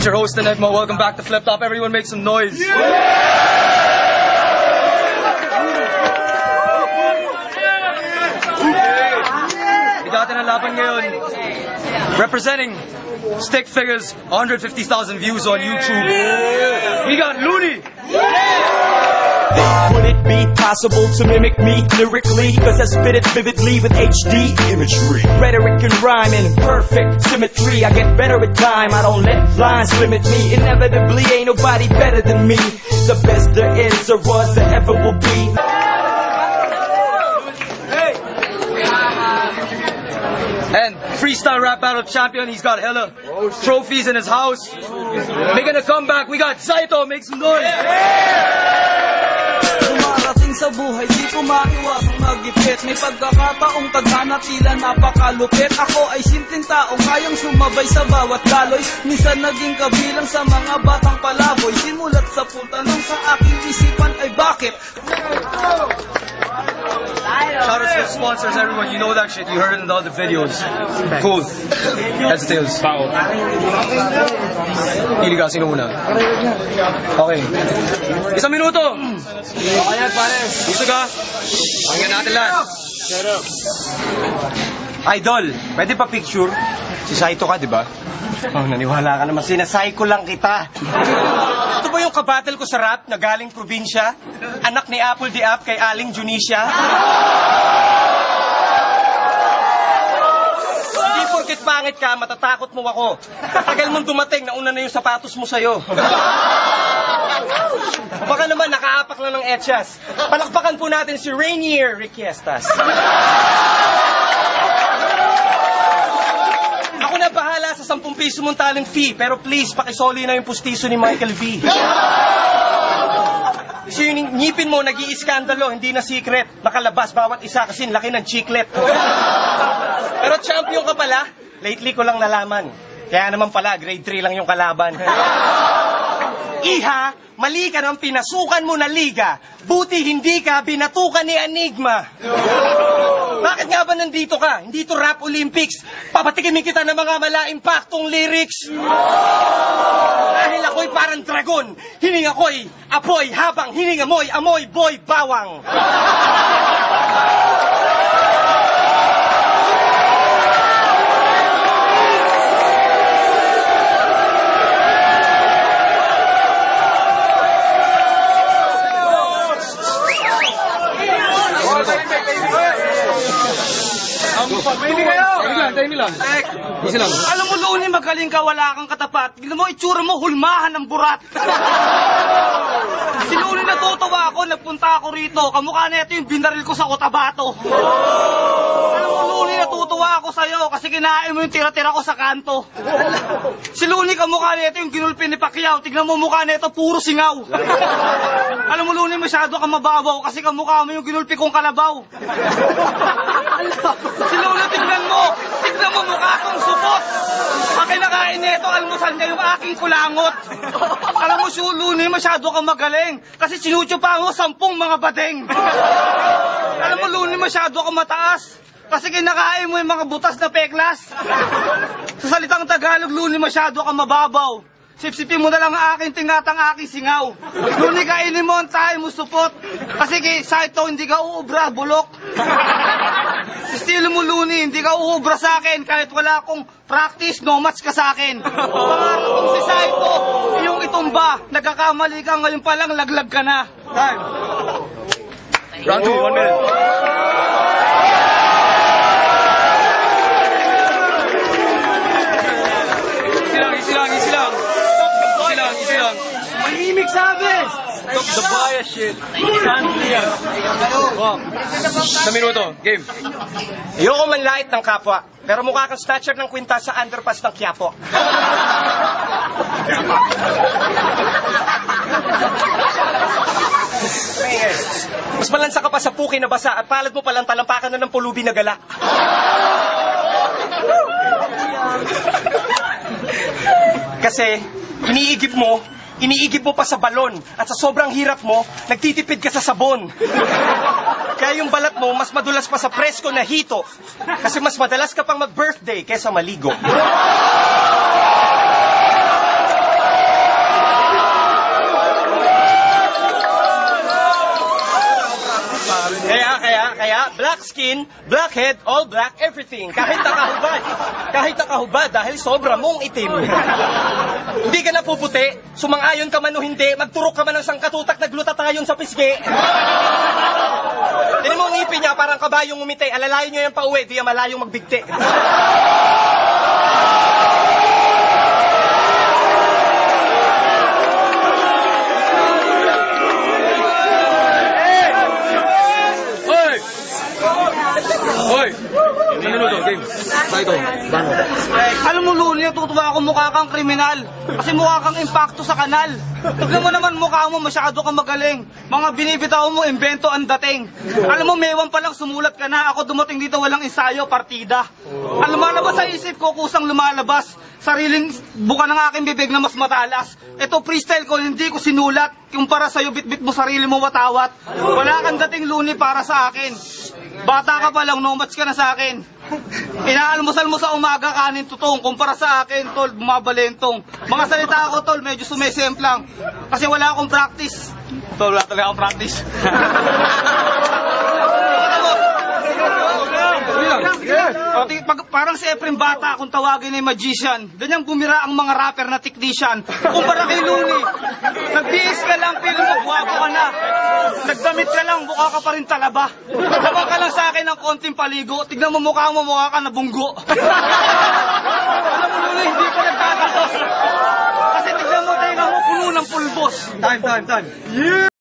It's your host, Enigma. Welcome back to Flip Top. Everyone make some noise. Yeah! Bigatin ang laban ngayon. Representing Stick Figures, 150,000 views on YouTube. We got Looney. Would it be possible to mimic me lyrically? Cause I spit it vividly with HD imagery, rhetoric and rhyme in perfect symmetry. I get better with time, I don't let lines limit me. Inevitably ain't nobody better than me. The best there is or was there ever will be. And freestyle rap battle champion, he's got hella trophies in his house. Making a comeback, we got Zaito. Make some noise. Dumarating sa buhay, di ko maiwasang magipit. May pagkakataong tadhana tila napakalupit. Ako ay simpleng taong kayang sumabay sa bawat daloy. Minsan naging kabilang sa mga batang palaboy. Simulat sa puntanong sa aking isipan ay bakit? Shout out to the sponsors, everyone. You know that shit. You heard it in the other videos. Cool. Heads or tails? Bao. Pili ka. Sino muna? Okay. Isang minuto. Okay yan, pare. Gusto ka? Pakinggan natin lahat. Idol, pwede pa picture? Si Saito ka, di ba? Oh, naniwala ka naman. Sinasay ko lang kita. Ito ba yung kabattle ko sa rap na galing probinsya? Anak ni Apple di Ap kay Aling Junisha? Hindi porket pangit ka, matatakot mo ako. Tagal mong dumating, nauna na yung sapatos mo sa'yo. Baka naman nakaapak lang ng etchas. Palakpakan po natin si Rainier Riquiestas. Ako na bahala sa 10 piso mong talent fee, pero please, pakisoli na yung pustiso ni Michael V. So yung ngipin mo, nag-iiskandalo, hindi na secret. Nakalabas bawat isa kasi laki ng chiclet. Pero champion ka pala, lately ko lang nalaman. Kaya naman pala, grade 3 lang yung kalaban. Iha, mali ka ng pinasukan mo na liga. Buti hindi ka binatukan ni Enigma. Bakit nga ba nandito ka? Hindi to Rap Olympics. Papatikimin kita ng mga mala-impactong lyrics. Dahil ako'y parang dragon. Hininga ko'y apoy habang hininga mo'y amoy boy bawang. Tahimik lang. Easy lang. Alam mo, Looney, magaling ka, wala kang katapat. Tignan mo, itsura mo, hulmahan ng burat. Si Looney, natutuwa ako, nagpunta ako rito. Kamukha na ito yung binaril ko sa Cotabato. Alam mo, Looney, natutuwa ako sa'yo kasi kinain mo yung tira-tira ko sa kanto. Si Looney, kamukha na ito yung ginulpi ni Pacquiao. Tignan mo, mukha na ito, puro singaw. Alam mo, Looney, masyado kang mababaw kasi kamukha mo yung ginulpi kong kalabaw. Si Looney, tignan mo mukha kong supot. Ang kinakain nito, almusal niya yung aking kulangot. Alam mo, Looney, masyado kang magaling. Kasi sinutyo pa ako 10 mga badeng. Alam mo, Looney, masyado kang mataas. Kasi kinakain mo yung mga butas na peklas. Sa salitang Tagalog, Looney, masyado kang mababaw. Sipsipin mo na lang ang aking tingatang aking singaw. Looney, kainin mo ang tayo mo supot. Kasi kay Saito, hindi ka uubra, bulok. Estilo mo, Looney, hindi ka uubra sa akin. Kahit wala akong practice, no match ka sa akin. Pangarap kong si Saito, iyong itumba. Nagkakamali ka ngayon pa lang, laglag ka na. Time. Round 2, 1 minute. Easy lang. Mahimik sabi! Stop the bias shit. Sandlian. Sa minuto. Game. Ayoko man lait ng kapwa, pero mukha kang snatcher ng kwinta sa underpass ng Quiapo. Mas malansa ka pa sa puki na basa at palad mo palang talampakan na ng pulubi na gala. Kasi, iniigib mo pa sa balon at sa sobrang hirap mo, nagtitipid ka sa sabon. Kaya yung balat mo, mas madulas pa sa presko na hito. Kasi mas madalas ka pang mag-birthday kesa maligo. Kaya black skin, black head, all black everything. Kahit nakahubad dahil sobra mong itim. Hindi ka napuputi, sumang-ayon ka man o hindi, magturok ka man ng sangkatutak na glutatayon sa pisngi. Tinan mo ang ngipin niya, parang kabayong umiti. Alalayan niyo yung pauwi, di malayong magbigti. Hoy! Ano to, game? Ito, bano? Alam mo, Luni, natutuwa ako mukha kang kriminal. Kasi mukha kang impacto sa kanal. Tignan mo naman mukha mo, masyado kang magaling. Mga binibitaw mo, invento ang dating. Alam mo, mewan pa lang sumulat ka na. Ako dumating dito, walang ensayo, partida. Alam mo, lumalabas sa isip ko, kusang lumalabas. Sariling buka ng aking bibig na mas matalas. Ito freestyle ko, hindi ko sinulat. Yung para sa'yo, bit-bit mo sarili mo watawat. Wala kang dating, Luni, para sa akin. Bata ka pa lang, no match ka na sa akin. Inaalmusal mo sa umaga, kanin tutong. Kumpara sa akin, tol, bumabalentong. Mga salita ko, tol, medyo sumesemplang. Kasi wala akong practice. Tol, wala talaga akong practice. Parang si Efrem Bata kung tawagin ay magician. Ganyang bumira ang mga rapper na technician. Kumpara kay Luni, nag-BS ka lang, pili mo, buwago ka na. Nagdamit ka lang, mukha ka pa rin talaba. Habang ka lang sa akin ng konting paligo, tignan mo mukha ka na bunggo. Alam mo, Luni, hindi ka nagtatapos. Kasi tignan mo, tayo mo puno ng pulbos. Time.